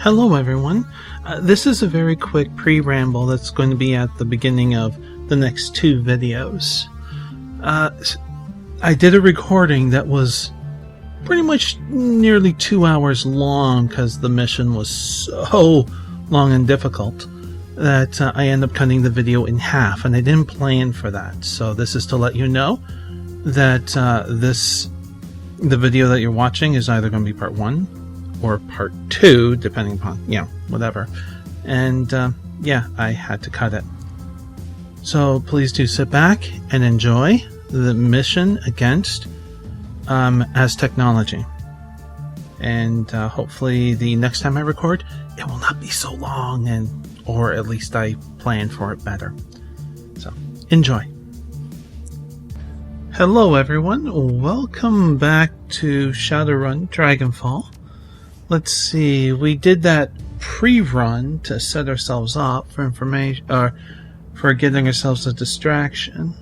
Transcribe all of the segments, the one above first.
Hello everyone. This is a very quick pre-ramble that's going to be at the beginning of the next two videos. I did a recording that was pretty much nearly 2 hours long because the mission was so long and difficult that I ended up cutting the video in half, and I didn't plan for that. So this is to let you know that the video that you're watching is either going to be part 1 or part 2, depending upon, whatever. And yeah, I had to cut it. So please do sit back and enjoy the mission against Aztechnology. And hopefully the next time I record, it will not be so long, or at least I plan for it better. So enjoy. Hello everyone, welcome back to Shadowrun Dragonfall. Let's see, we did that pre-run to set ourselves up for information, or for getting ourselves a distraction.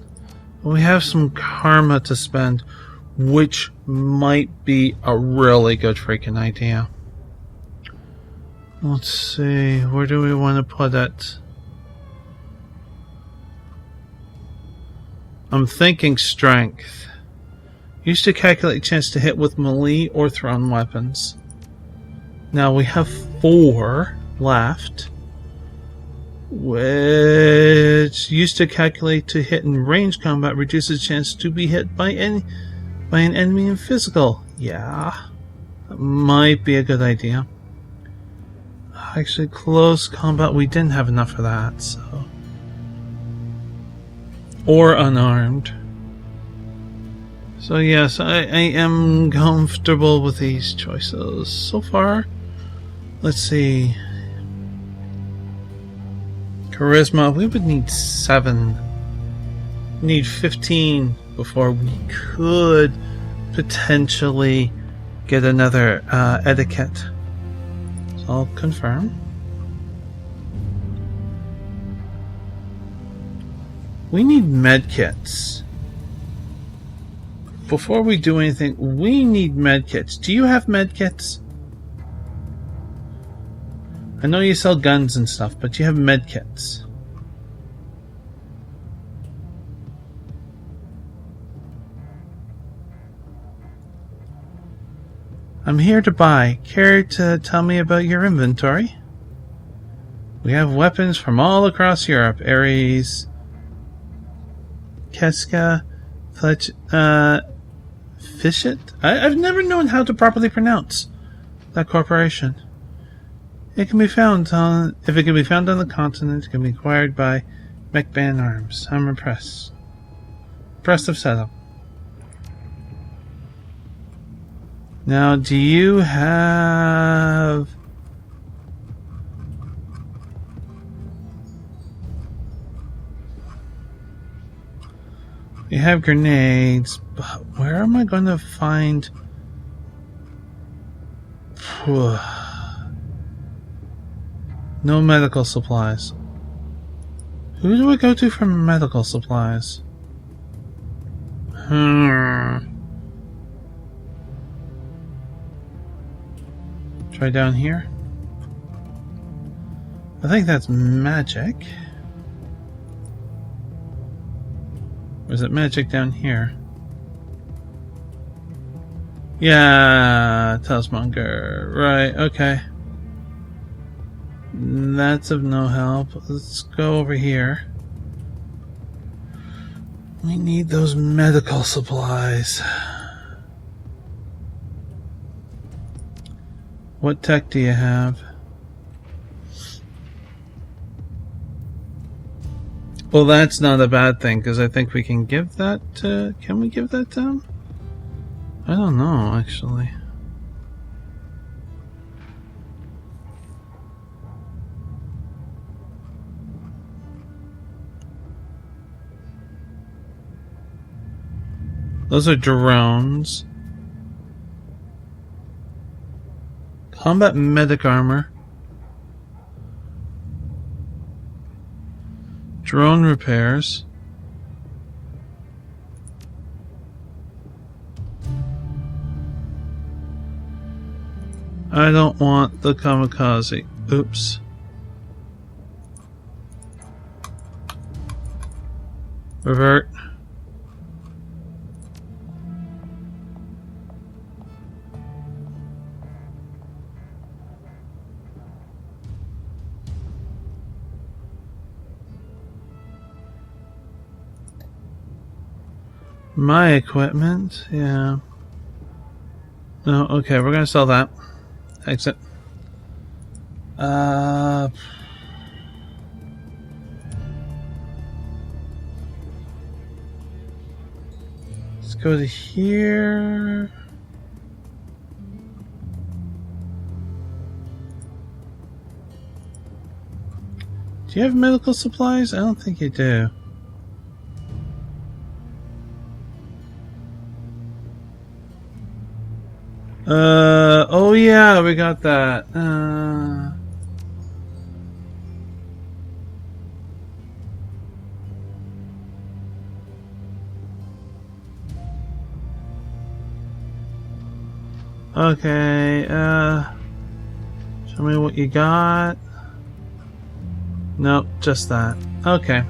We have some karma to spend, which might be a really good freaking idea. Let's see, where do we want to put it? I'm thinking strength. Used to calculate chance to hit with melee or thrown weapons. Now we have 4 left, which used to calculate to hit in range combat, reduces chance to be hit by an enemy in physical. Yeah, that might be a good idea. Actually, close combat, we didn't have enough of that, so. Or unarmed. So yes, I am comfortable with these choices so far. Let's see. Charisma, we would need 7. We need 15 before we could potentially get another etiquette. So I'll confirm. We need medkits. Before we do anything, we need medkits. Do you have medkits? I know you sell guns and stuff, but do you have medkits? I'm here to buy. Care to tell me about your inventory? We have weapons from all across Europe. Ares, Keska, Fletch, Fishit? I've never known how to properly pronounce that corporation. It can be found on, if it can be found on the continent, it can be acquired by McBan Arms. I'm impressed. Impressive setup. Now, do you have... We have grenades, but where am I going to find... No medical supplies. Who do I go to for medical supplies? Try down here. I think that's magic. Or is it magic down here? Yeah, Talismonger. Right, okay. That's of no help. Let's go over here. We need those medical supplies. What tech do you have? Well, that's not a bad thing, because I think we can give that to... Can we give that to him? I don't know, actually. Those are drones. Combat medic armor. Drone repairs. I don't want the kamikaze. Oops. Revert. My equipment, yeah. No, okay, we're gonna sell that. Exit. Let's go to here. Do you have medical supplies? I don't think you do. Oh yeah, we got that. Okay, show me what you got. Nope, just that. Okay.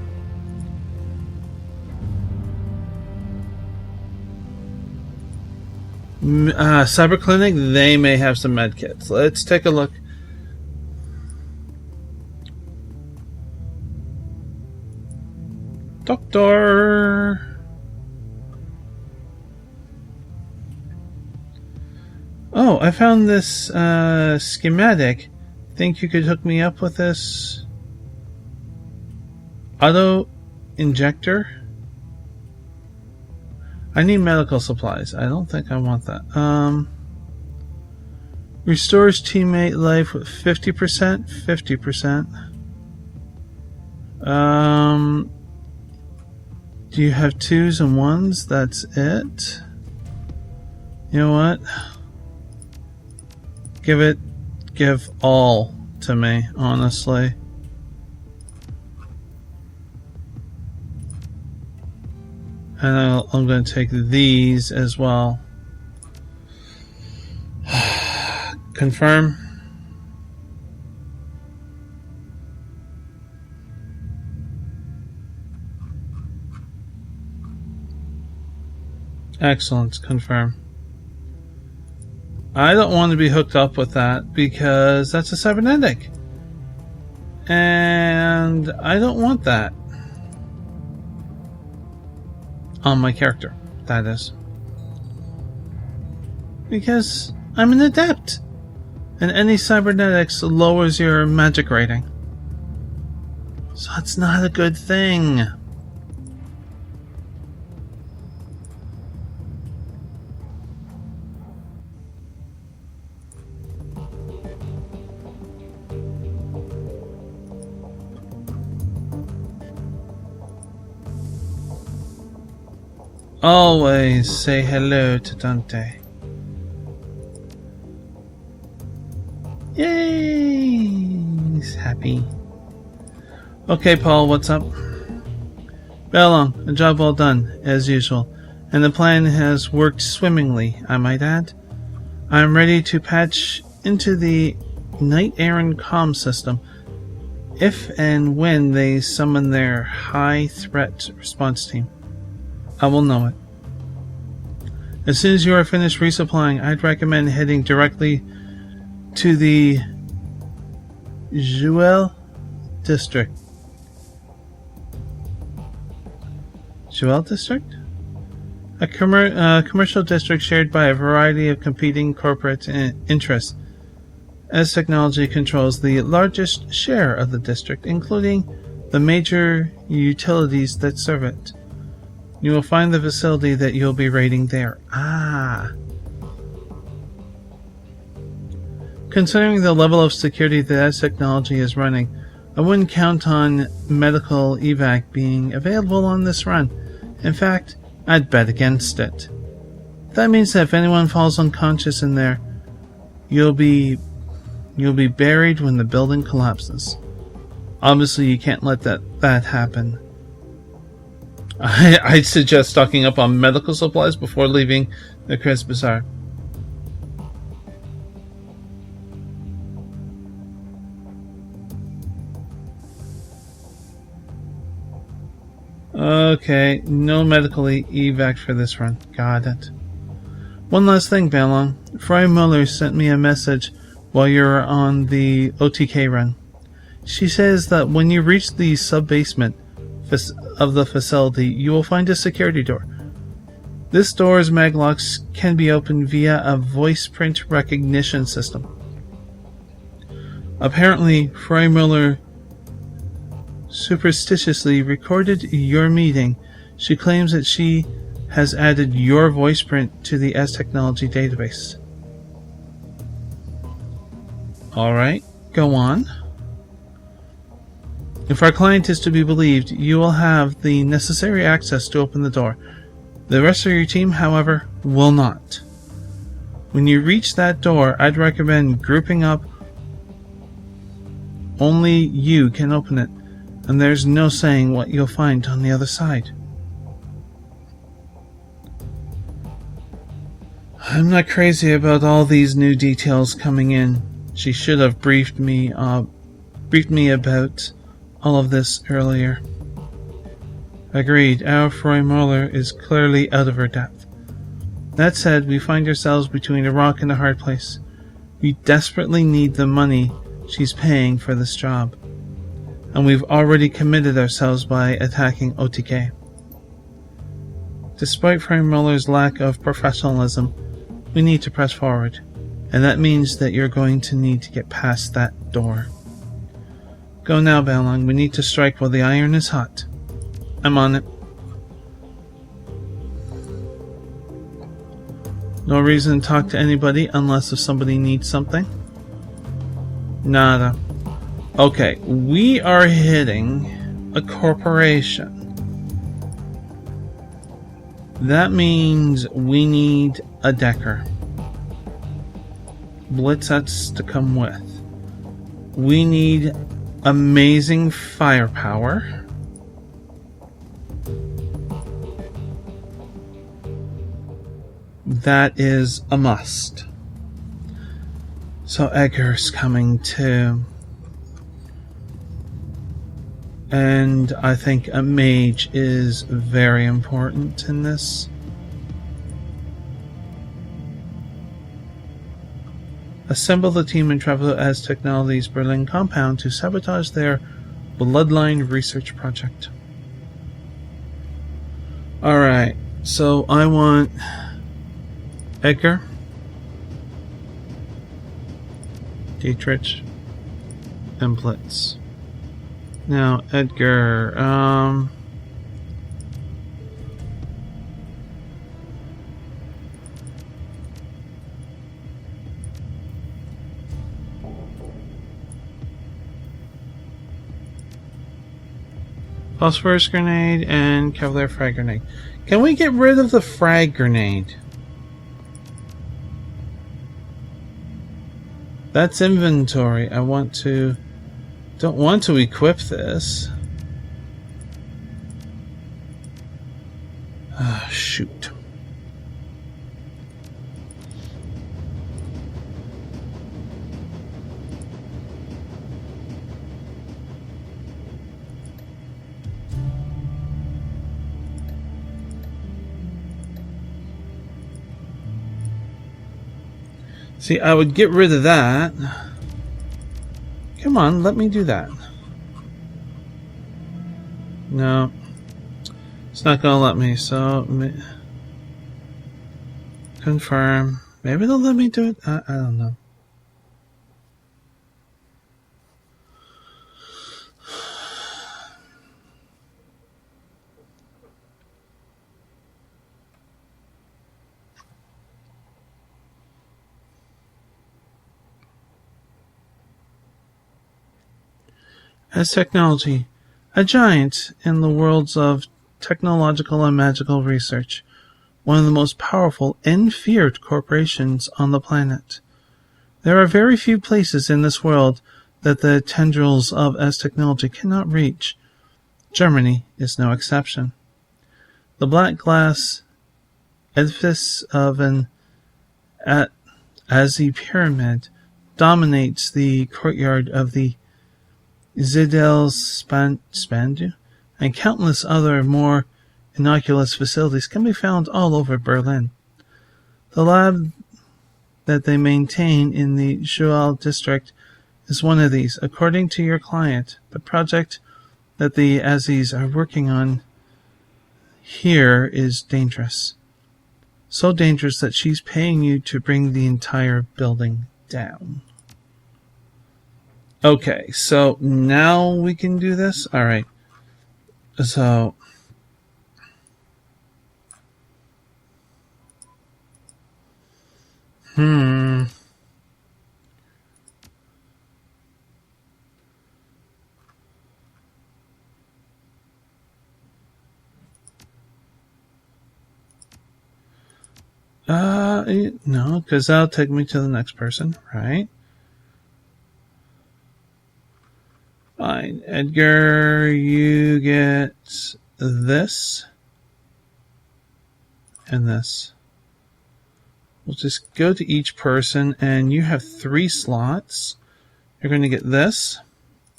Cyber Clinic, they may have some med kits. Let's take a look. Doctor! Oh, I found this schematic. Think you could hook me up with this auto injector? I need medical supplies. I don't think I want that. Restores teammate life with 50%. 50%. Do you have 2s and 1s? That's it. You know what? Give all to me, honestly. And I'm going to take these as well. Confirm. Excellent. Confirm. I don't want to be hooked up with that because that's a cybernetic. And I don't want that. On my character, that is. Because I'm an adept. And any cybernetics lowers your magic rating. So it's not a good thing. Always say hello to Dante. Yay! He's happy. Okay, Paul, what's up? Bellong, a job well done, as usual, and the plan has worked swimmingly, I might add. I'm ready to patch into the Knight Errant comm system if and when they summon their high-threat response team. I will know it. As soon as you are finished resupplying, I'd recommend heading directly to the Jewel District. Jewel District? A commercial district shared by a variety of competing corporate interests. Aztechnology controls the largest share of the district, including the major utilities that serve it. You will find the facility that you'll be raiding there. Ah. Considering the level of security that Aztechnology is running, I wouldn't count on medical evac being available on this run. In fact, I'd bet against it. That means that if anyone falls unconscious in there, you'll be buried when the building collapses. Obviously, you can't let that happen. I'd suggest stocking up on medical supplies before leaving the Chris Bazaar. Okay, no medical evac for this run. Got it. One last thing, Balong. Fry Muller sent me a message while you're on the OTK run. She says that when you reach the sub-basement of the facility, you will find a security door. This door's maglocks can be opened via a voice print recognition system. Apparently, Fry Muller superstitiously recorded your meeting. She claims that she has added your voice print to the Aztechnology database. Alright, go on. If our client is to be believed, you will have the necessary access to open the door. The rest of your team, however, will not. When you reach that door, I'd recommend grouping up. Only you can open it, and there's no saying what you'll find on the other side. I'm not crazy about all these new details coming in. She should have briefed me about all of this earlier. Agreed, our Fry Muller is clearly out of her depth. That said, we find ourselves between a rock and a hard place. We desperately need the money she's paying for this job, and we've already committed ourselves by attacking OTK. Despite Fry Muller's lack of professionalism, we need to press forward, and that means that you're going to need to get past that door. Go now, Balong. We need to strike while the iron is hot. I'm on it. No reason to talk to anybody unless if somebody needs something. Nada. Okay, we are hitting a corporation. That means we need a Decker. Blitzets to come with. We need amazing firepower. That is a must. So Edgar's coming too. And I think a mage is very important in this. Assemble the team and travel to Aztechnology's Berlin compound to sabotage their bloodline research project. Alright, so I want Edgar, Dietrich, and Blitz. Now, Edgar, phosphorus grenade and Cavalier frag grenade. Can we get rid of the frag grenade? That's inventory. Don't want to equip this. Ah, shoot. See, I would get rid of that. Come on, let me do that. No. It's not going to let me, so... confirm. Maybe they'll let me do it? I don't know. Aztechnology, a giant in the worlds of technological and magical research, one of the most powerful and feared corporations on the planet. There are very few places in this world that the tendrils of Aztechnology cannot reach. Germany is no exception. The black glass edifice of an Azzy pyramid dominates the courtyard of the Zidel Spandu, and countless other more innocuous facilities can be found all over Berlin. The lab that they maintain in the Schual district is one of these. According to your client, the project that the Azis are working on here is dangerous. So dangerous that she's paying you to bring the entire building down. Okay, so now we can do this? Alright. So... No, because that'll take me to the next person, right? Fine. Edgar, you get this and this. We'll just go to each person, and you have 3 slots. You're going to get this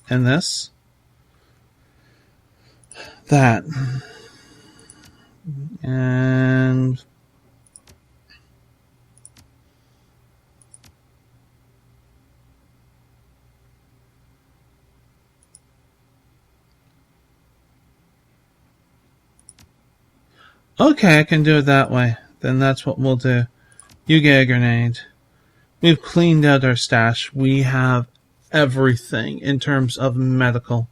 and this. That. And... okay, I can do it that way. Then that's what we'll do. You get a grenade. We've cleaned out our stash. We have everything in terms of medical.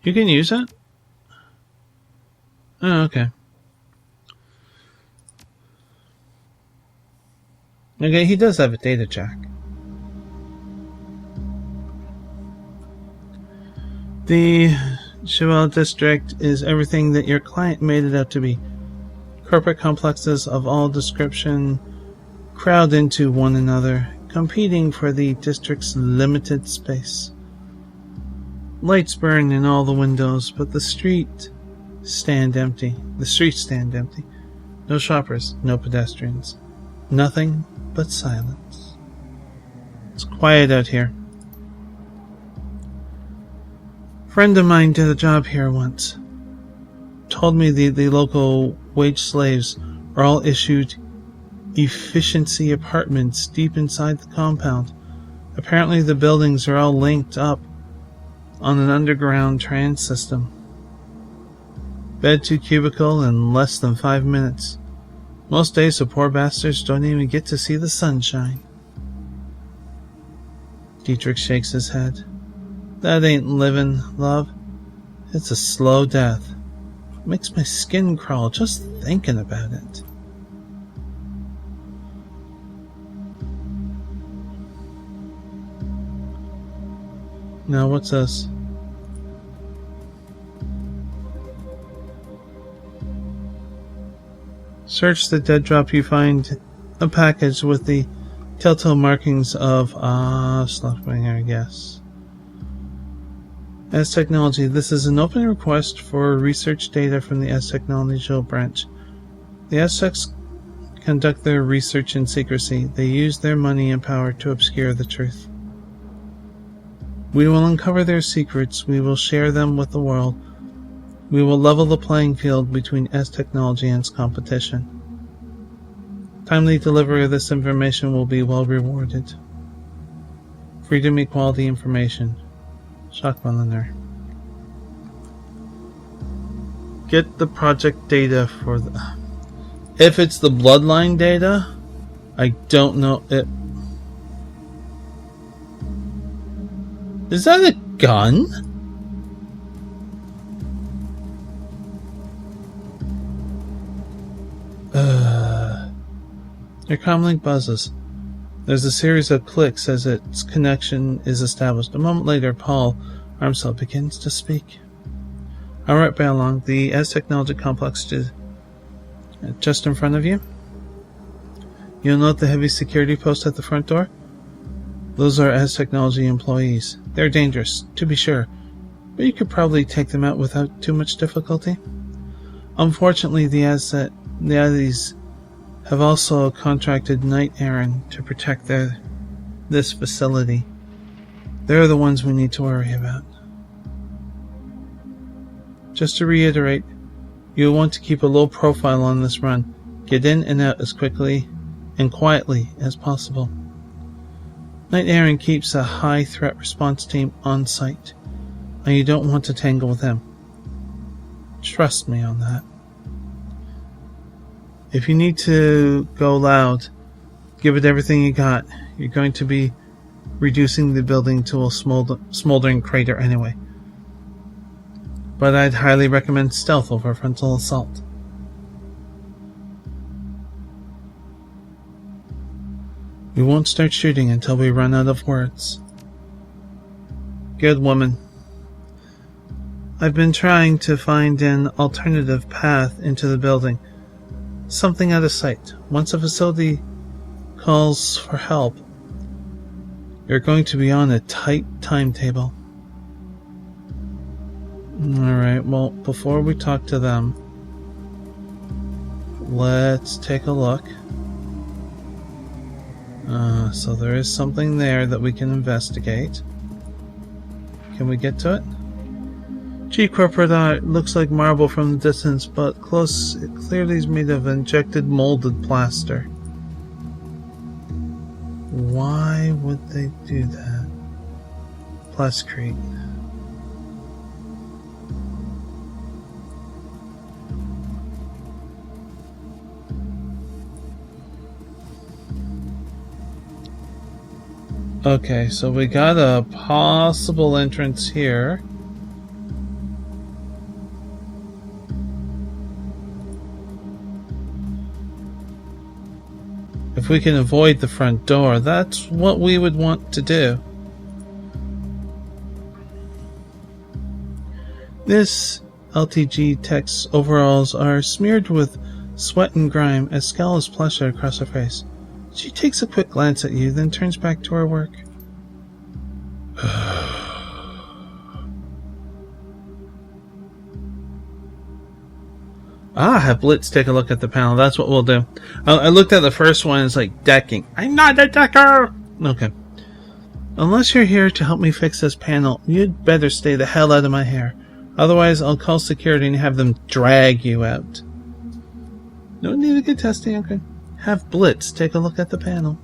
You can use it? Oh, okay. Okay, he does have a data check. The Schual district is everything that your client made it out to be. Corporate complexes of all description crowd into one another, competing for the district's limited space. Lights burn in all the windows, but the streets stand empty. No shoppers, no pedestrians. Nothing but silence. It's quiet out here. Friend of mine did a job here once. Told me the local wage slaves are all issued efficiency apartments deep inside the compound. Apparently the buildings are all linked up on an underground train system. Bed to cubicle in less than 5 minutes. Most days the poor bastards don't even get to see the sunshine. Dietrich shakes his head. That ain't living, love. It's a slow death. It makes my skin crawl just thinking about it. Now what's this? Search the dead drop. You find a package with the telltale markings of Slothbringer, I guess. Aztechnology. This is an open request for research data from the Aztechnology branch. The Aztecs conduct their research in secrecy. They use their money and power to obscure the truth. We will uncover their secrets. We will share them with the world. We will level the playing field between Aztechnology and its competition. Timely delivery of this information will be well rewarded. Freedom, equality, information. Shockmiller. Get the project data for the... If it's the bloodline data, I don't know it. Is that a gun? Your comlink buzzes. There's a series of clicks as its connection is established. A moment later, Paul Armsel begins to speak. Alright, Balong, the Aztechnology complex is just in front of you. You'll note the heavy security post at the front door. Those are Aztechnology employees. They're dangerous, to be sure, but you could probably take them out without too much difficulty. Unfortunately, the Azis have also contracted Knight Errant to protect this facility. They're the ones we need to worry about. Just to reiterate, you'll want to keep a low profile on this run. Get in and out as quickly and quietly as possible. Knight Errant keeps a high threat response team on site, and you don't want to tangle with him. Trust me on that. If you need to go loud, give it everything you got. You're going to be reducing the building to a smoldering crater anyway. But I'd highly recommend stealth over frontal assault. We won't start shooting until we run out of words. Good woman. I've been trying to find an alternative path into the building. Something out of sight. Once a facility calls for help, you're going to be on a tight timetable. Alright, well, before we talk to them, let's take a look. So there is something there that we can investigate. Can we get to it? Gee, corporate art looks like marble from the distance, but close it clearly is made of injected molded plaster. Why would they do that? Plascrete. Okay, so we got a possible entrance here. If we can avoid the front door, that's what we would want to do. This LTG tech's overalls are smeared with sweat and grime as scowl is plastered across her face. She takes a quick glance at you, then turns back to her work. Have Blitz take a look at the panel. That's what we'll do. I looked at the first one. It's like decking. I'm not a decker! Okay. Unless you're here to help me fix this panel, you'd better stay the hell out of my hair. Otherwise, I'll call security and have them drag you out. No need to get testy, okay? Have Blitz take a look at the panel.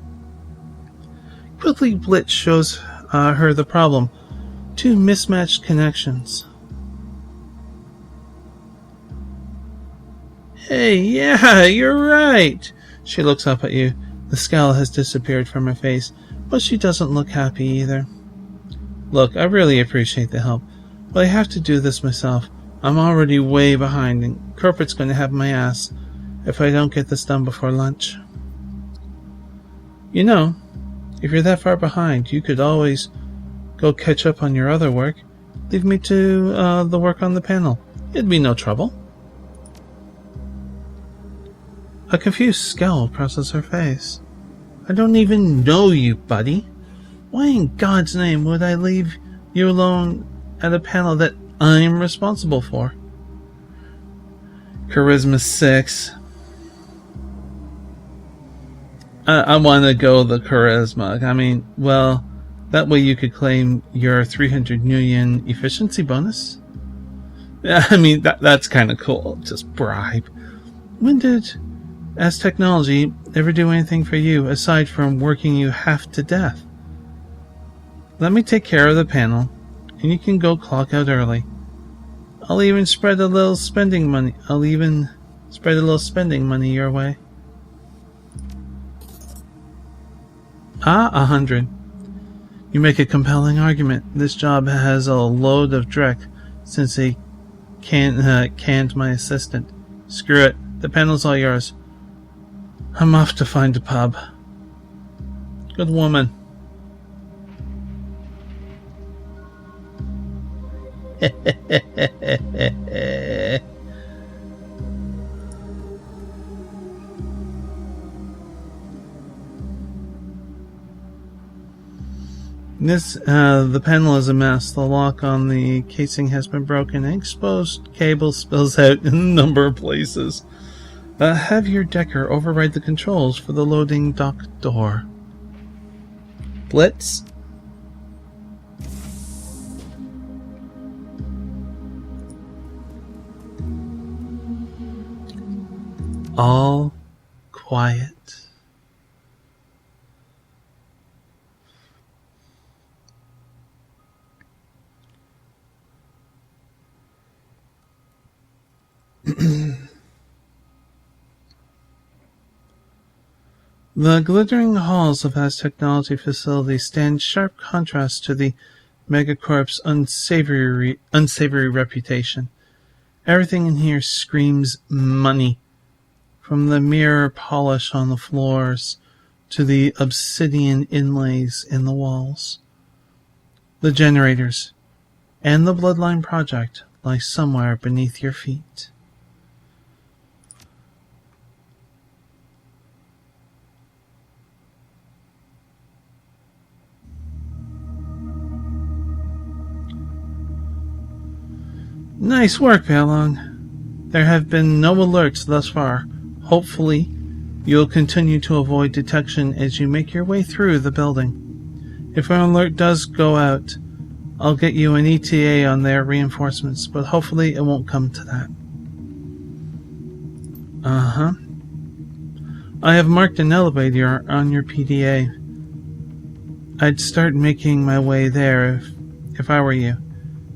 Quickly, Blitz shows her the problem. 2 mismatched connections. Hey, yeah, you're right. She looks up at you. The scowl has disappeared from her face, but she doesn't look happy either. Look, I really appreciate the help, but I have to do this myself. I'm already way behind, and corporate's going to have my ass if I don't get this done before lunch. You know, if you're that far behind, you could always go catch up on your other work. Leave me to the work on the panel. It'd be no trouble. A confused scowl crosses her face. I don't even know you, buddy. Why in God's name would I leave you alone at a panel that I'm responsible for? Charisma 6. I want to go the charisma. I mean, well, that way you could claim your 300 million efficiency bonus. I mean, that's kind of cool. Just bribe. When did Aztechnology ever do anything for you aside from working you half to death? Let me take care of the panel, and you can go clock out early. I'll even spread a little spending money your way. 100. You make a compelling argument. This job has a load of dreck since they canned my assistant. Screw it. The panel's all yours. I'm off to find a pub. Good woman. The panel is a mess. The lock on the casing has been broken. An exposed cable spills out in a number of places. Have your Decker override the controls for the loading dock door. Blitz? All quiet. The glittering halls of Aztechnology facility stand sharp contrast to the megacorp's unsavory reputation. Everything in here screams money, from the mirror polish on the floors to the obsidian inlays in the walls. The generators and the Bloodline project lie somewhere beneath your feet. Nice work, Balong. There have been no alerts thus far. Hopefully, you'll continue to avoid detection as you make your way through the building. If an alert does go out, I'll get you an ETA on their reinforcements, but hopefully it won't come to that. I have marked an elevator on your PDA. I'd start making my way there if I were you.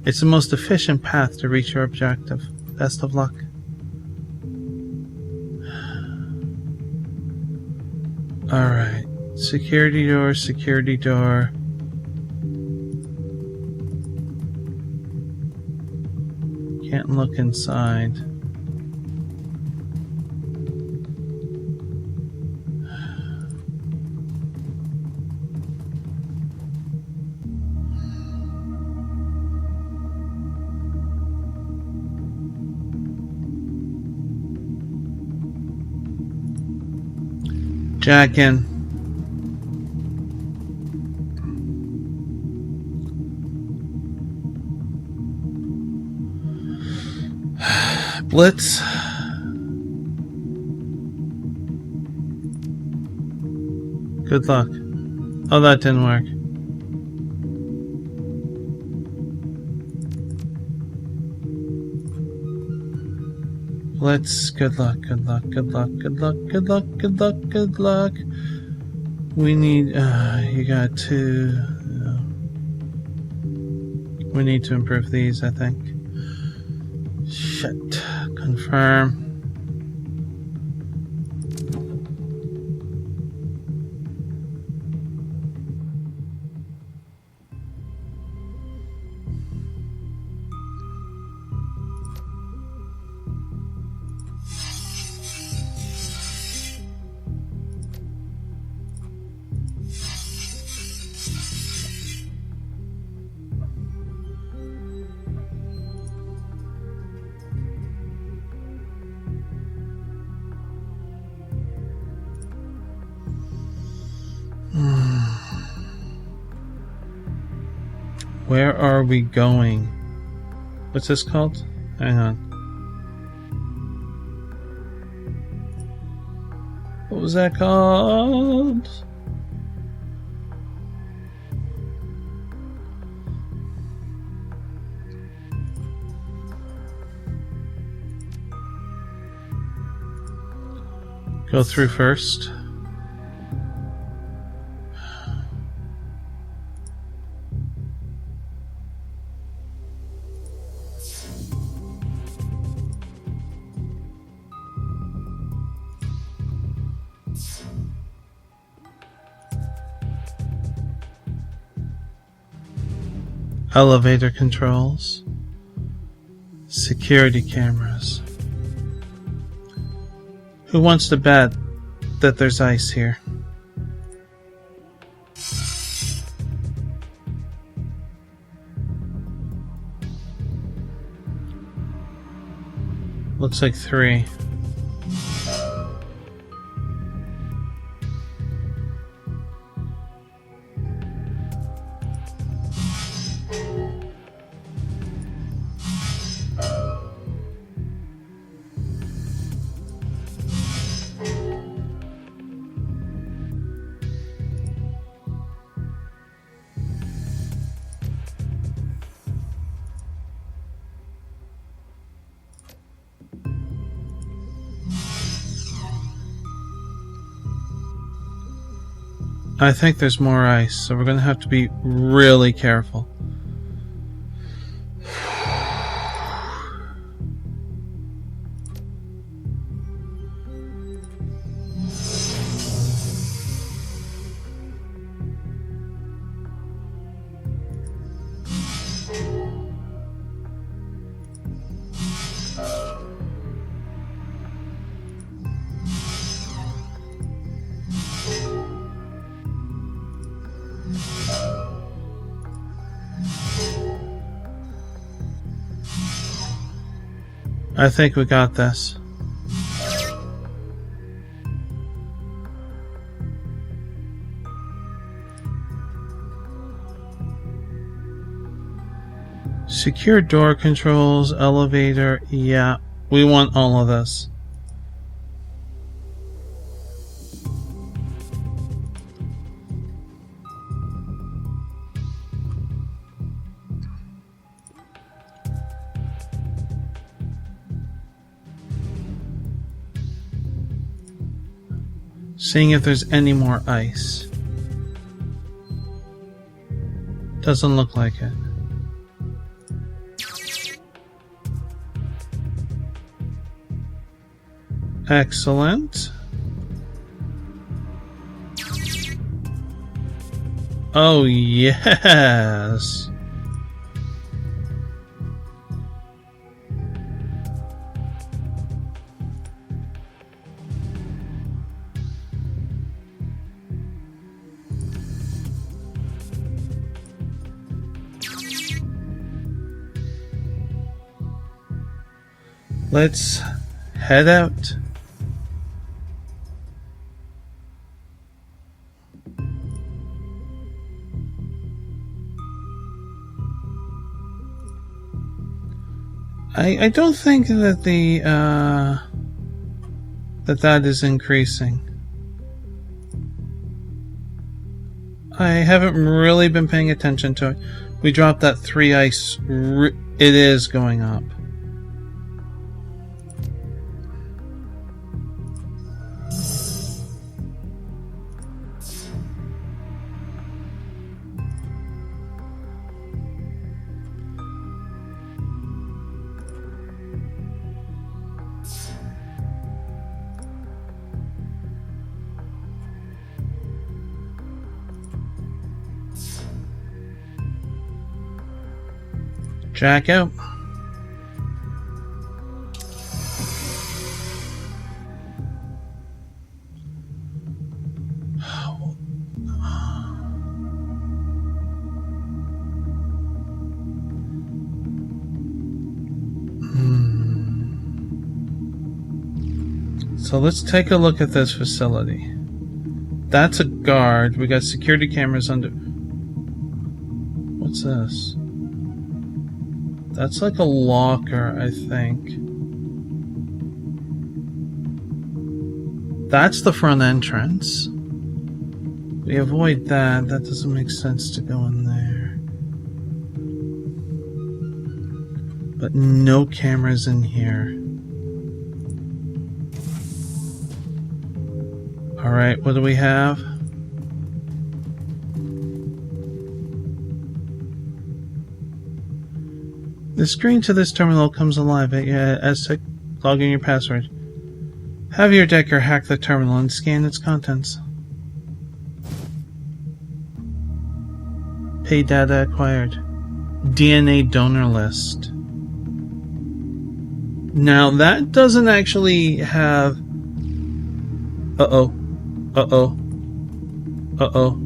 It's the most efficient path to reach your objective. Best of luck. Alright. Security door, security door. Can't look inside. Jack in. Blitz. Good luck. Oh, that didn't work. Blitz. Good luck, good luck, good luck, good luck, good luck, good luck, good luck. We need, you got two. We need to improve these, I think. Shit. Confirm. Where are we going? What's this called? Hang on. What was that called? Go through first. Elevator controls, security cameras. Who wants to bet that there's ice here? Looks like 3. I think there's more ice, so we're going to have to be really careful. I think we got this. Secure door controls, elevator. Yeah, we want all of this. Seeing if there's any more ice. Doesn't look like it. Excellent. Oh, yes. Let's head out. I don't think that the that is increasing. I haven't really been paying attention to it. We dropped that 3 ice. It is going up. Jack out. So let's take a look at this facility. That's a guard. We got security cameras under. What's this? That's like a locker, I think. That's the front entrance. We avoid that. That doesn't make sense to go in there. But no cameras in here. Alright, what do we have? The screen to this terminal comes alive at Aztech. Log in your password. Have your Decker hack the terminal and scan its contents. Pay data acquired. DNA donor list. Now that doesn't actually have... Uh-oh. Uh-oh. Uh-oh.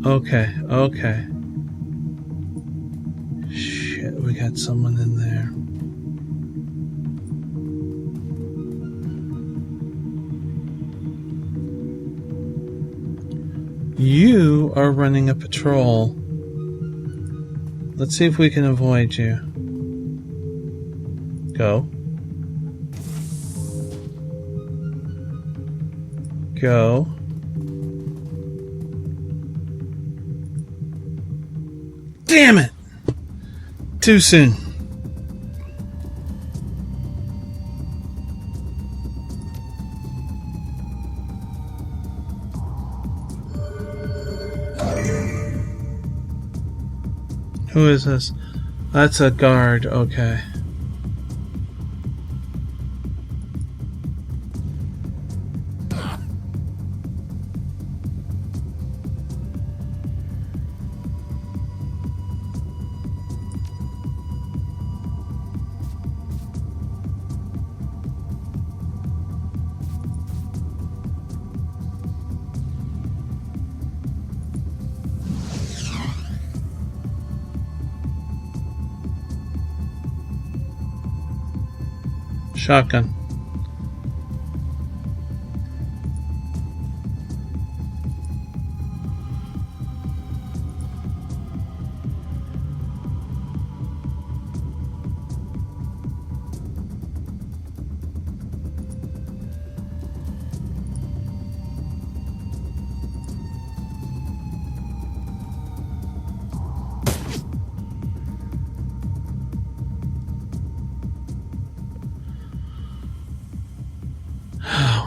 Okay, okay. Shit, we got someone in there. You are running a patrol. Let's see if we can avoid you. Go. Go. Damn it! Too soon. Who is this? That's a guard, okay. Shotgun.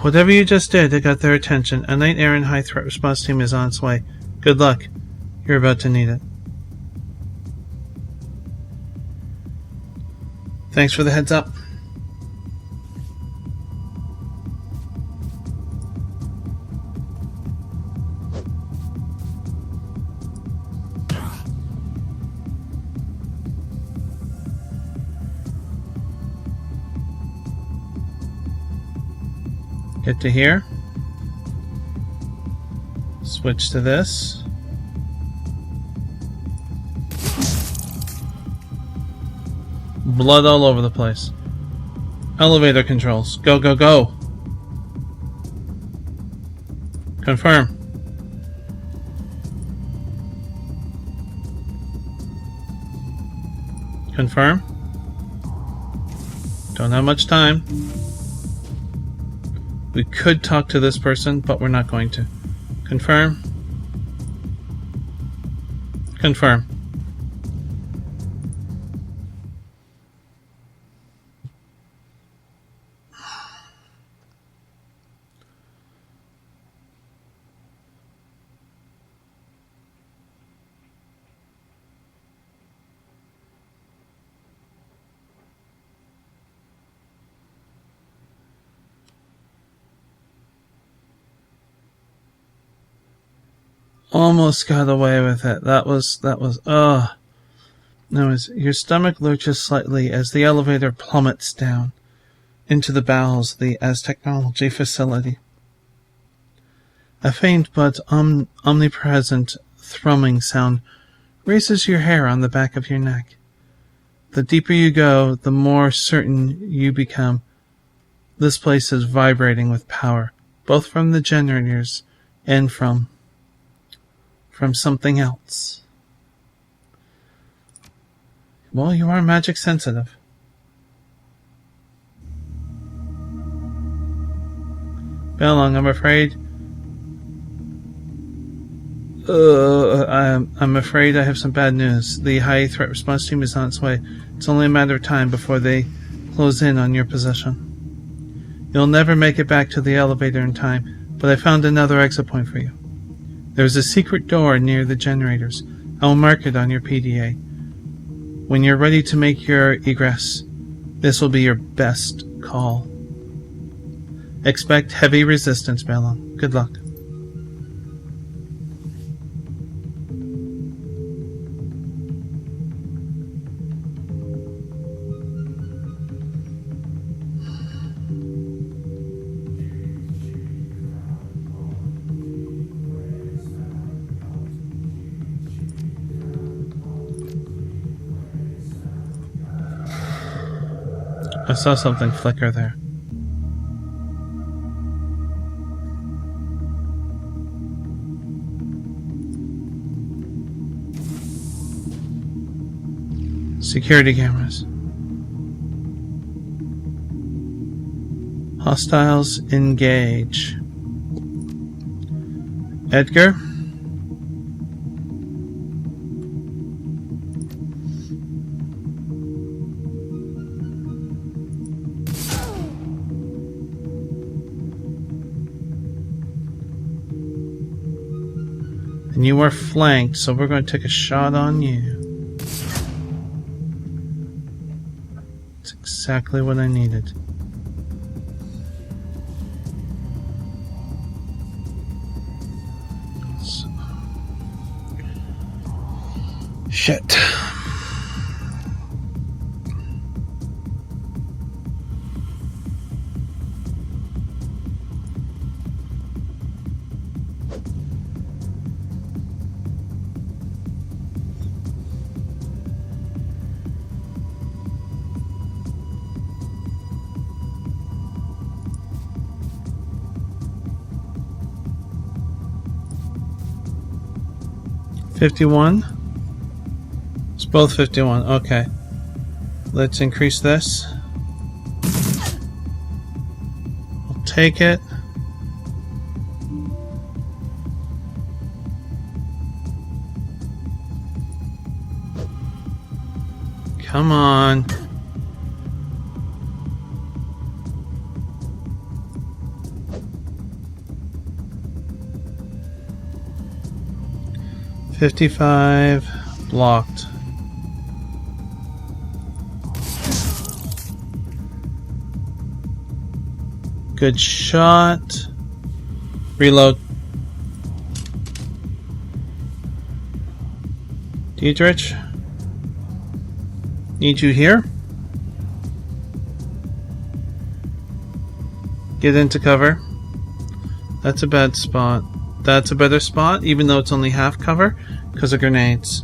Whatever you just did, it got their attention. A night errant high threat response team is on its way. Good luck. You're about to need it. Thanks for the heads up. Get to here. Switch to this. Blood all over the place. Elevator controls. Go, go, go. Confirm. Confirm. Don't have much time. We could talk to this person, but we're not going to. Confirm. Confirm. Almost got away with it. That was, Anyways, your stomach lurches slightly as the elevator plummets down into the bowels of the Aztechnology facility. A faint but omnipresent thrumming sound races your hair on the back of your neck. The deeper you go, the more certain you become. This place is vibrating with power, both from the generators and from something else. Well, you are magic sensitive. Belong, I'm afraid. I'm afraid I have some bad news. The high threat response team is on its way. It's only a matter of time before they close in on your position. You'll never make it back to the elevator in time, but I found another exit point for you. There's a secret door near the generators. I will mark it on your PDA. When you're ready to make your egress, this will be your best call. Expect heavy resistance, Belong. Good luck. I saw something flicker there. Security cameras. Hostiles engage. Edgar? And you are flanked, so we're going to take a shot on you. exactly what I needed. Shit. $51? It's both 51. Okay. Let's increase this. I'll take it. Come on. $55 blocked. Good shot. Reload. Dietrich? Need you here? Get into cover. That's a bad spot. That's a better spot, even though it's only half cover, because of grenades.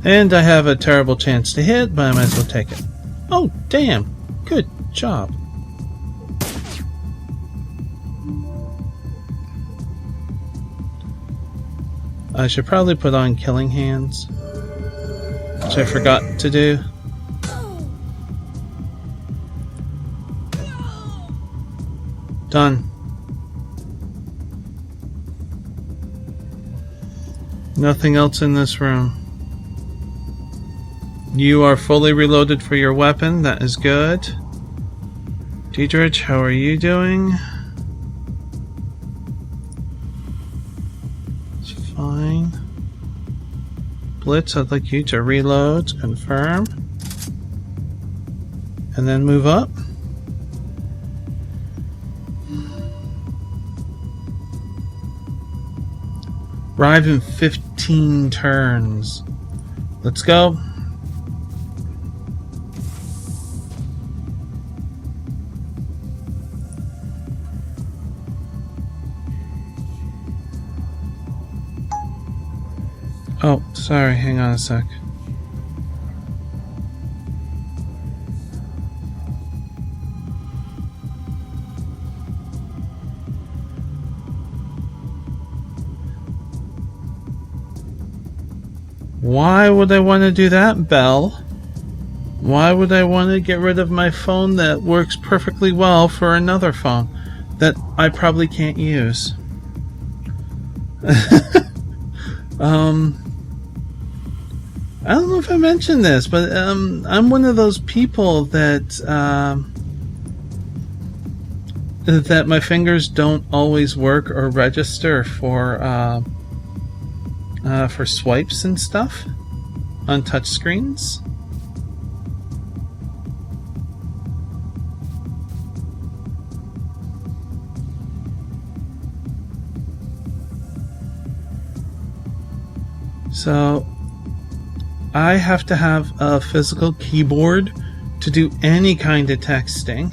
And I have a terrible chance to hit, but I might as well take it. Oh, damn. Good job. I should probably put on Killing Hands, which I forgot to do. Done. Nothing else in this room. You are fully reloaded for your weapon. That is good. Dietrich, how are you doing? It's fine. Blitz, I'd like you to reload, confirm, and then move up. Arrive in 15 turns. Let's go. Oh, sorry, hang on a sec. Why would I want to do that, Belle? Why would I want to get rid of my phone that works perfectly well for another phone that I probably can't use? I don't know if I mentioned this, but I'm one of those people that that my fingers don't always work or register for swipes and stuff on touch screens. So I have to have a physical keyboard to do any kind of texting.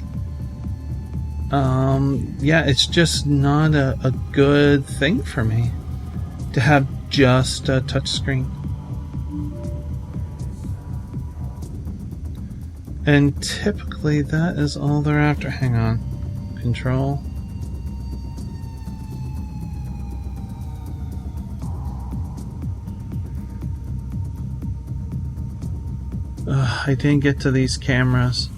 Yeah, it's just not a good thing for me to have just a touch screen. And typically that is all they're after. Hang on. Control. I didn't get to these cameras.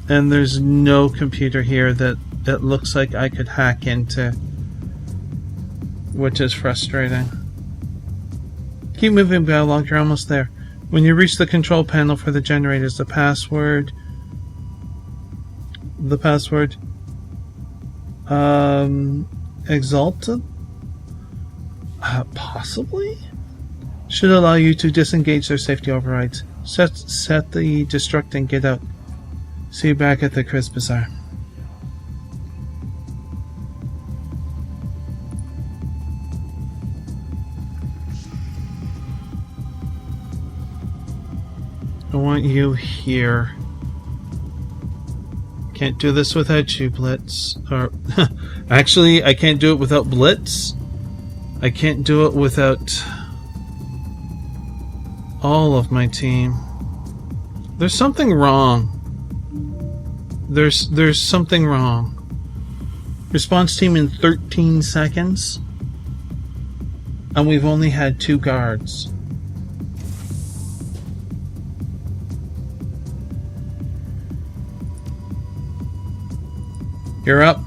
And there's no computer here that looks like I could hack into, which is frustrating. Keep moving, Dialogue, you're almost there. When you reach the control panel for the generators, the password Exalted? Possibly? Should allow you to disengage their safety overrides. Set the destruct and get out. See you back at the Chris Bazaar. I want you here. Can't do this without you, Blitz. Or actually, I can't do it without Blitz. I can't do it without all of my team. There's something wrong. There's something wrong. Response team in 13 seconds. And we've only had 2 guards. You're up.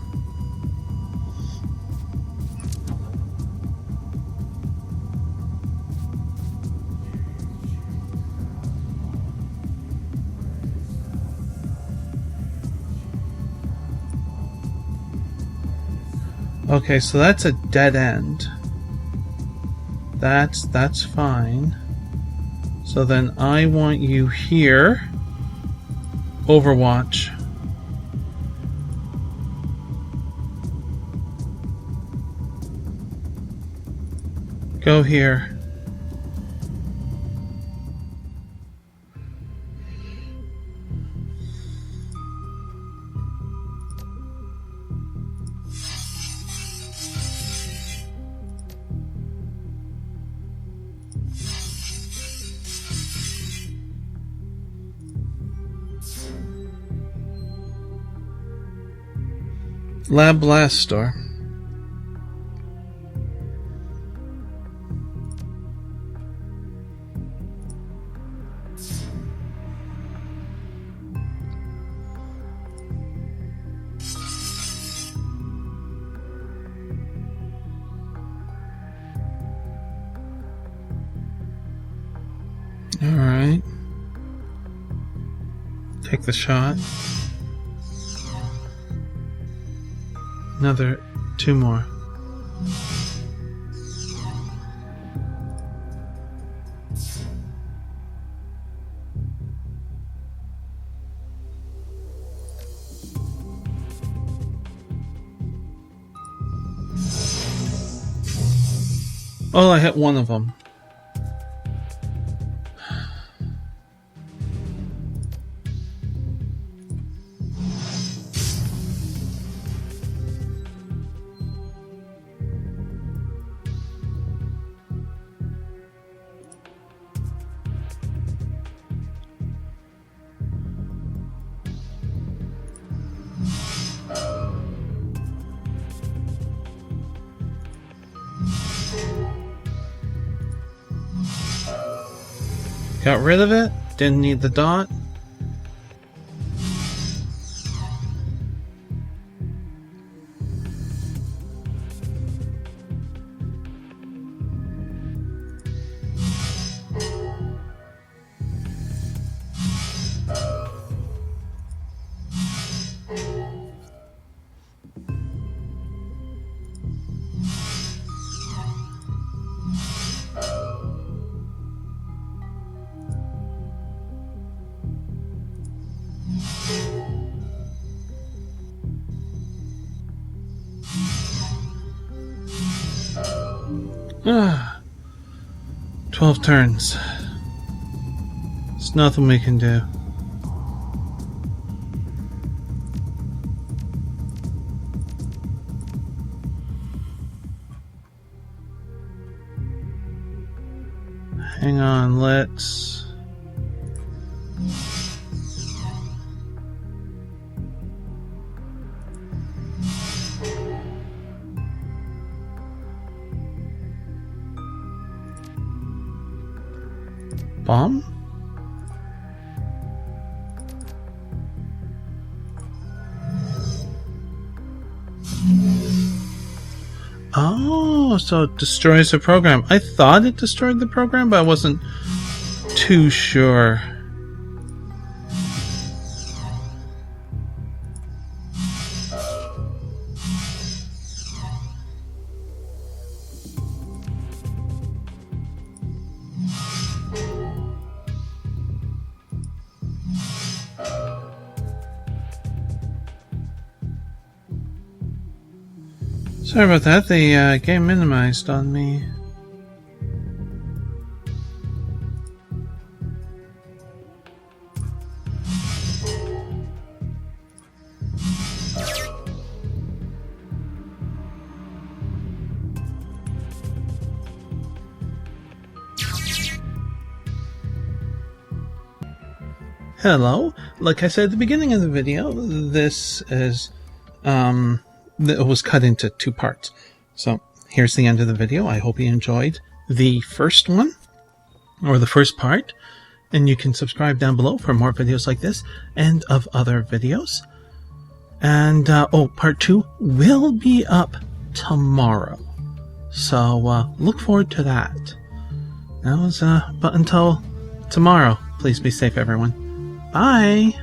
Okay, so that's a dead end. That's fine. So then I want you here. Overwatch. Go here. Lab Blast Store. Alright. Take the shot. Another 2 more. Oh, I hit one of them. Got rid of it. Didn't need the dot. Ah, 12 turns. There's nothing we can do. Hang on, let's... Bomb? Oh, so it destroys the program. I thought it destroyed the program, but I wasn't too sure. Sorry about that, the game minimized on me. Hello, like I said at the beginning of the video, this is it was cut into 2 parts. So here's the end of the video. I hope you enjoyed the first one, or the first part, and you can subscribe down below for more videos like this and of other videos. And part 2 will be up tomorrow, so look forward to that. But until tomorrow, please be safe, everyone. Bye.